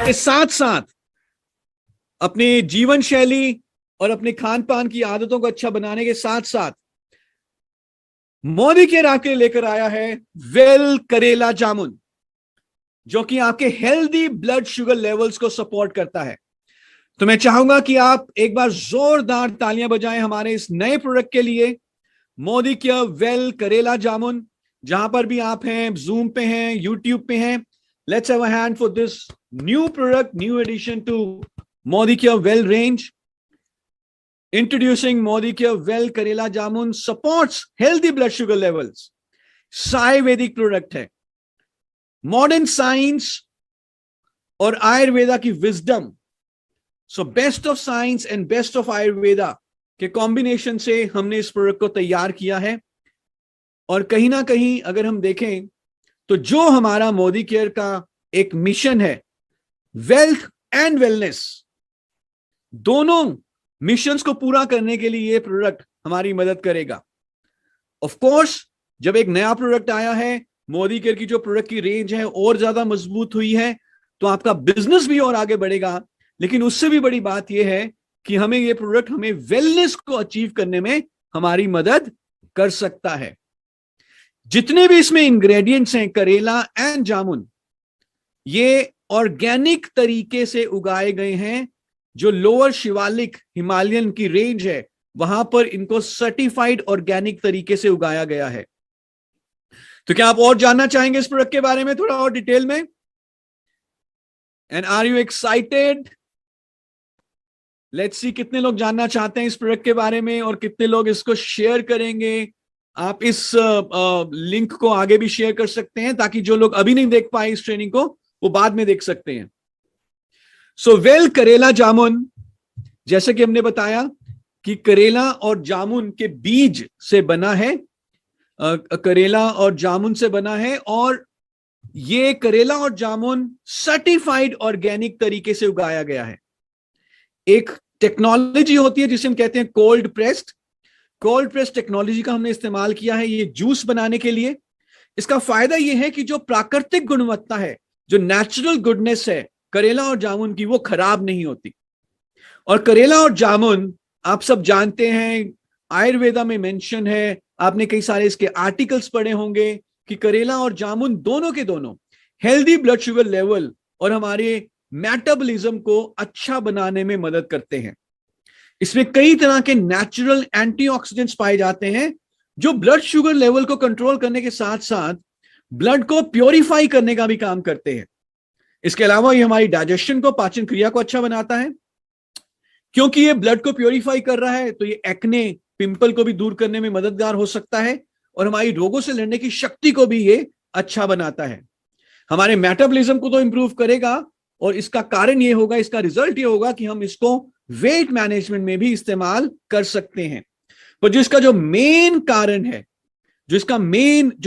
के साथ साथ अपने जीवन शैली और अपने खान पान की आदतों को अच्छा बनाने के साथ साथ मोदी केयर आपके लिए लेकर आया है वेल करेला जामुन, जो कि आपके हेल्दी ब्लड शुगर लेवल्स को सपोर्ट करता है। तो मैं चाहूंगा कि आप एक बार जोरदार तालियां बजाएं हमारे इस नए प्रोडक्ट के लिए, मोदी केयर वेल करेला जामुन। जहां पर भी आप हैं, जूम पे हैं, यूट्यूब पे हैं, let's have a hand for this new product, new edition to Modicare well range. Introducing Modi Care Well Karela Jamun supports healthy blood sugar levels. Ayurvedic product है, मॉडर्न साइंस और आयुर्वेदा की wisdom, so best of science and best of Ayurveda के combination से हमने इस product को तैयार किया है। और कहीं ना कहीं अगर हम देखें तो जो हमारा मोदी केयर का एक मिशन है, वेल्थ एंड वेलनेस, दोनों मिशंस को पूरा करने के लिए ये प्रोडक्ट हमारी मदद करेगा। ऑफ कोर्स जब एक नया प्रोडक्ट आया है, मोदी केयर की जो प्रोडक्ट की रेंज है और ज्यादा मजबूत हुई है, तो आपका बिजनेस भी और आगे बढ़ेगा। लेकिन उससे भी बड़ी बात यह है कि हमें ये प्रोडक्ट हमें वेलनेस को अचीव करने में हमारी मदद कर सकता है। जितने भी इसमें इंग्रेडिएंट्स हैं करेला एंड जामुन, ये ऑर्गेनिक तरीके से उगाए गए हैं। जो लोअर शिवालिक हिमालयन की रेंज है, वहां पर इनको सर्टिफाइड ऑर्गेनिक तरीके से उगाया गया है। तो क्या आप और जानना चाहेंगे इस प्रोडक्ट के बारे में थोड़ा और डिटेल में? And are you excited? Let's see कितने लोग जानना चाहते हैं इस प्रोडक्ट के बारे में और कितने लोग इसको शेयर करेंगे। आप इस लिंक को आगे भी शेयर कर सकते हैं ताकि जो लोग अभी नहीं देख पाए इस ट्रेनिंग को, वो बाद में देख सकते हैं। सो वेल करेला जामुन, जैसे कि हमने बताया कि करेला और जामुन के बीज से बना है, करेला और जामुन से बना है, और ये करेला और जामुन सर्टिफाइड ऑर्गेनिक तरीके से उगाया गया है। एक टेक्नोलॉजी होती है जिसे हम कहते हैं कोल्ड प्रेस्ड टेक्नोलॉजी का हमने इस्तेमाल किया है ये जूस बनाने के लिए। इसका फायदा यह है कि जो प्राकृतिक गुणवत्ता है, जो नेचुरल गुडनेस है करेला और जामुन की, वो खराब नहीं होती। और करेला और जामुन आप सब जानते हैं, आयुर्वेदा में मेंशन है, आपने कई सारे इसके आर्टिकल्स पढ़े होंगे कि करेला और जामुन दोनों के दोनों हेल्दी ब्लड शुगर लेवल और हमारे मेटाबॉलिज्म को अच्छा बनाने में मदद करते हैं। इसमें कई तरह के नेचुरल एंटीऑक्सीडेंट्स पाए जाते हैं जो ब्लड शुगर लेवल को कंट्रोल करने के साथ साथ ब्लड को प्योरीफाई करने का भी काम करते हैं। इसके अलावा ये हमारी डाइजेशन को, पाचन क्रिया को अच्छा बनाता है। क्योंकि ये ब्लड को प्योरीफाई कर रहा है तो ये एक्ने, पिंपल को भी दूर करने में मददगार हो सकता है और हमारी रोगों से लड़ने की शक्ति को भी ये अच्छा बनाता है। हमारे मेटाबॉलिज्म को तो इंप्रूव करेगा और इसका कारण ये होगा, इसका रिजल्ट ये होगा कि हम इसको वेट मैनेजमेंट में भी इस्तेमाल कर सकते हैं। पर जो इसका जो मेन कारण है, जो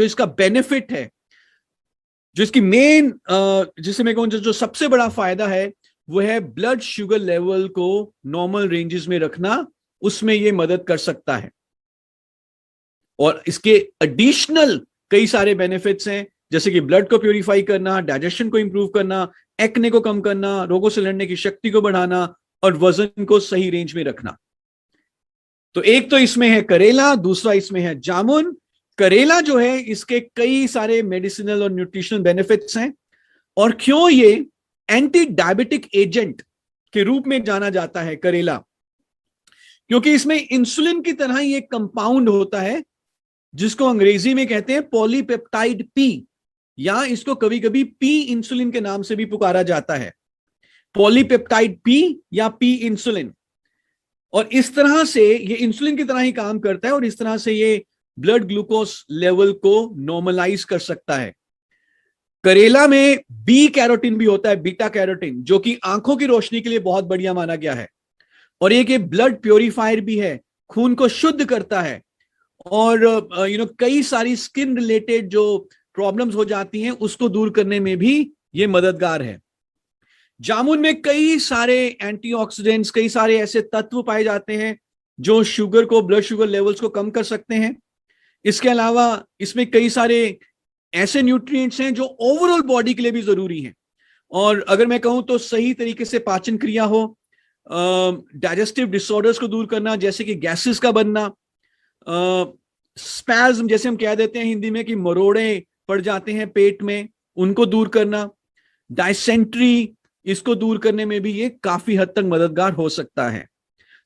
इसका बेनिफिट है, जो इसकी मेन जिसे मैं कहूं जो सबसे बड़ा फायदा है, वो है ब्लड शुगर लेवल को नॉर्मल रेंजेस में रखना। उसमें ये मदद कर सकता है। और इसके एडिशनल कई सारे बेनिफिट्स हैं, जैसे कि ब्लड को प्यूरिफाई करना, डाइजेशन को इंप्रूव करना, एक्ने को कम करना, रोगों से लड़ने की शक्ति को बढ़ाना और वजन को सही रेंज में रखना। तो एक तो इसमें है करेला, दूसरा इसमें है जामुन। करेला जो है, इसके कई सारे मेडिसिनल और न्यूट्रिशनल बेनिफिट्स हैं। और क्यों ये एंटी डायबिटिक एजेंट के रूप में जाना जाता है करेला? क्योंकि इसमें इंसुलिन की तरह ही एक कंपाउंड होता है जिसको अंग्रेजी में कहते हैं पॉलीपेप्टाइड पी, या इसको कभी कभी पी इंसुलिन के नाम से भी पुकारा जाता है, पॉलीपेप्टाइड पी या पी इंसुलिन। और इस तरह से ये इंसुलिन की तरह ही काम करता है और इस तरह से ये ब्लड ग्लूकोज लेवल को नॉर्मलाइज कर सकता है। करेला में बी कैरोटीन भी होता है, बीटा कैरोटीन, जो कि आंखों की रोशनी के लिए बहुत बढ़िया माना गया है। और एक ये ब्लड प्योरीफायर भी है, खून को शुद्ध करता है। और कई सारी स्किन रिलेटेड जो प्रॉब्लम्स हो जाती हैं उसको दूर करने में भी ये मददगार है। जामुन में कई सारे एंटीऑक्सीडेंट्स, कई सारे ऐसे तत्व पाए जाते हैं जो शुगर को, ब्लड शुगर लेवल्स को कम कर सकते हैं। इसके अलावा इसमें कई सारे ऐसे न्यूट्रिएंट्स हैं जो ओवरऑल बॉडी के लिए भी जरूरी हैं। और अगर मैं कहूं तो सही तरीके से पाचन क्रिया हो, डाइजेस्टिव डिसऑर्डर्स को दूर करना जैसे कि गैसेस का बनना, स्पैज्म जैसे हम कह देते हैं हिंदी में कि मरोड़े पड़ जाते हैं पेट में, उनको दूर करना, डायसेंट्री, इसको दूर करने में भी ये काफी हद तक मददगार हो सकता है।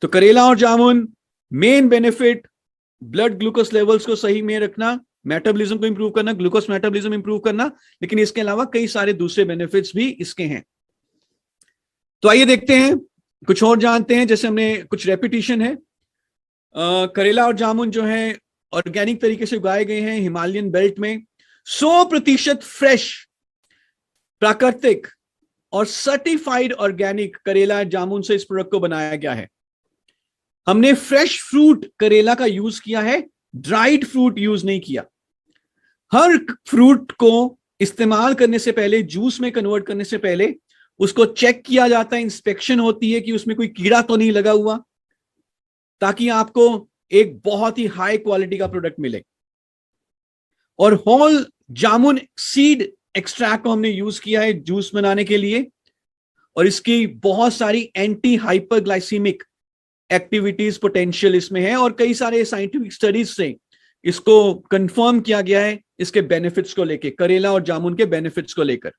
तो करेला और जामुन main benefit blood glucose levels को सही में रखना, मेटाबॉलिज्म को इंप्रूव करना, ग्लूकोज मेटाबॉलिज्म इंप्रूव करना, लेकिन इसके अलावा कई सारे दूसरे बेनिफिट्स भी इसके हैं। तो आइए देखते हैं, कुछ और जानते हैं। जैसे हमने कुछ रेपिटेशन है, करेला और जामुन जो है ऑर्गेनिक तरीके से उगाए गए हैं हिमालयन बेल्ट में। 100% फ्रेश, प्राकृतिक और सर्टिफाइड ऑर्गेनिक करेला जामुन से इस प्रोडक्ट को बनाया गया है। हमने फ्रेश फ्रूट करेला का यूज किया है, ड्राइड फ्रूट यूज नहीं किया। हर फ्रूट को इस्तेमाल करने से पहले, जूस में कन्वर्ट करने से पहले उसको चेक किया जाता है, इंस्पेक्शन होती है कि उसमें कोई कीड़ा तो नहीं लगा हुआ, ताकि आपको एक बहुत ही हाई क्वालिटी का प्रोडक्ट मिले। और होल जामुन सीड एक्सट्रैक्ट को हमने यूज किया है जूस बनाने के लिए, और इसकी बहुत सारी एंटी हाइपरग्लाइसीमिक एक्टिविटीज पोटेंशियल इसमें है, और कई सारे साइंटिफिक स्टडीज से इसको कंफर्म किया गया है इसके बेनिफिट्स को लेकर, करेला और जामुन के बेनिफिट्स को लेकर।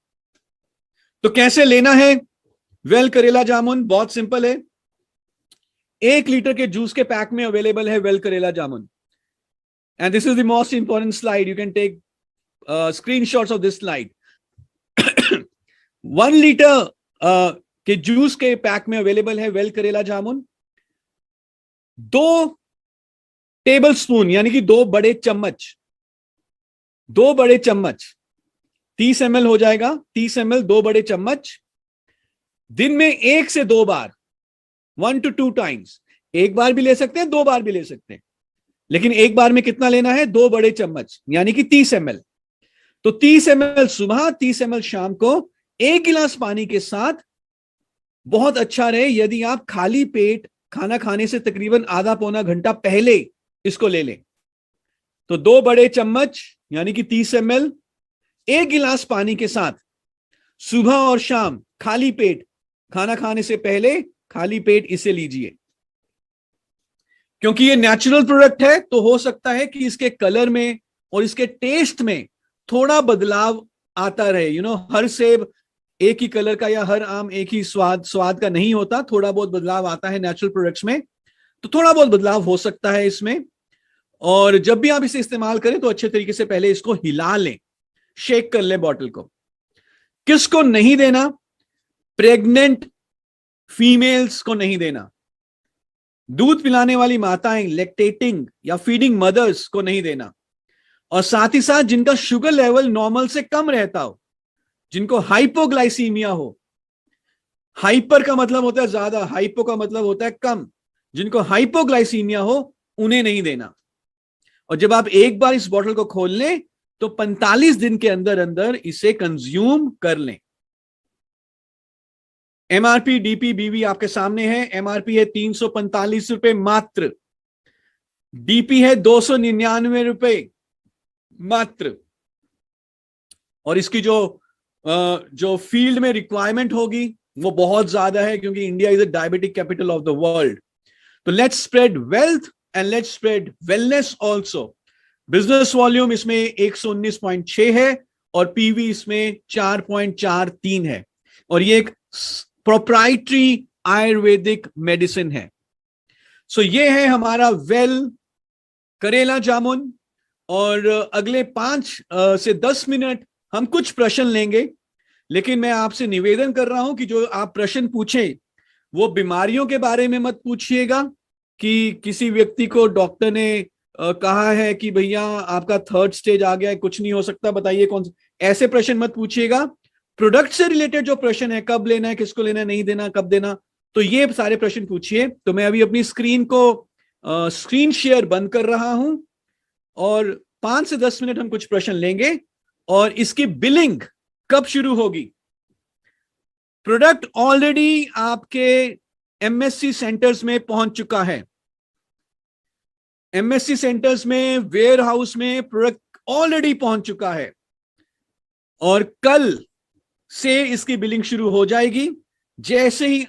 तो कैसे लेना है वेल करेला जामुन? बहुत सिंपल है। 1 लीटर के जूस के पैक में अवेलेबल है वेल करेला जामुन, and this is the most important slide, you can take screenshots of this slide. 1 litre के जूस के पैक में अवेलेबल है वेल करेला जामुन। 2 टेबल स्पून यानी कि 2 बड़े चम्मच, 2 बड़े चम्मच 30 ml हो जाएगा, 30 ml 2 बड़े चम्मच, दिन में 1 से 2 बार, 1 to 2 टाइम्स। एक बार भी ले सकते हैं, 2 बार भी ले सकते हैं, लेकिन एक बार में कितना लेना है? 2 बड़े चम्मच यानी कि 30 ml। तो 30 ml सुबह, 30 ml शाम को, 1 गिलास पानी के साथ। बहुत अच्छा रहे यदि आप खाली पेट खाना खाने से तकरीबन आधा पौना घंटा पहले इसको ले लें। तो 2 बड़े चम्मच यानी कि 30 ml 1 गिलास पानी के साथ सुबह और शाम खाली पेट, खाना खाने से पहले खाली पेट इसे लीजिए। क्योंकि ये नेचुरल प्रोडक्ट है तो हो सकता है कि इसके कलर में और इसके टेस्ट में थोड़ा बदलाव आता रहे। हर सेब एक ही कलर का या हर आम एक ही स्वाद का नहीं होता, थोड़ा बहुत बदलाव आता है नेचुरल प्रोडक्ट्स में, तो थोड़ा बहुत बदलाव हो सकता है इसमें। और जब भी आप इसे इस्तेमाल करें तो अच्छे तरीके से पहले इसको हिला लें, शेक कर लें बॉटल को। किसको नहीं देना? प्रेग्नेंट फीमेल्स को नहीं देना, दूध पिलाने वाली माताएं, लैक्टेटिंग या फीडिंग मदर्स को नहीं देना, और साथ ही साथ जिनका शुगर लेवल नॉर्मल से कम रहता हो, जिनको हाइपोग्लाइसीमिया हो। हाइपर का मतलब होता है ज्यादा, हाइपो का मतलब होता है कम। जिनको हाइपोग्लाइसीमिया हो उन्हें नहीं देना। और जब आप एक बार इस बॉटल को खोल लें तो 45 दिन के अंदर अंदर इसे कंज्यूम कर लें। एमआरपी, डीपी, बीवी आपके सामने है। एमआरपी है 345 रुपए मात्र, डीपी है 299 रुपए मात्र, और इसकी जो फील्ड में रिक्वायरमेंट होगी वो बहुत ज्यादा है, क्योंकि India is the diabetic capital of the world. तो let's spread wealth and let's spread wellness also. Business volume इसमें 119.6 है और पीवी इसमें 4.43 है, और ये एक प्रोप्राइटरी आयुर्वेदिक मेडिसिन है। सो ये है हमारा वेल करेला जामुन। और अगले 5 से 10 मिनट हम कुछ प्रश्न लेंगे, लेकिन मैं आपसे निवेदन कर रहा हूं कि जो आप प्रश्न पूछें वो बीमारियों के बारे में मत पूछिएगा कि किसी व्यक्ति को डॉक्टर ने कहा है कि भैया आपका 3rd स्टेज आ गया है, कुछ नहीं हो सकता, बताइए कौन सा। ऐसे प्रश्न मत पूछिएगा। प्रोडक्ट से रिलेटेड जो प्रश्न है, कब लेना है, किसको लेना है, नहीं देना, कब देना, तो ये सारे प्रश्न पूछिए। तो मैं अभी अपनी स्क्रीन को स्क्रीन शेयर बंद कर रहा हूं, और 5 से 10 मिनट हम कुछ प्रश्न लेंगे। और इसकी बिलिंग कब शुरू होगी? प्रोडक्ट ऑलरेडी आपके एमएससी सेंटर्स में पहुंच चुका है। एमएससी सेंटर्स में, वेयर हाउस में प्रोडक्ट ऑलरेडी पहुंच चुका है, और कल से इसकी बिलिंग शुरू हो जाएगी। जैसे ही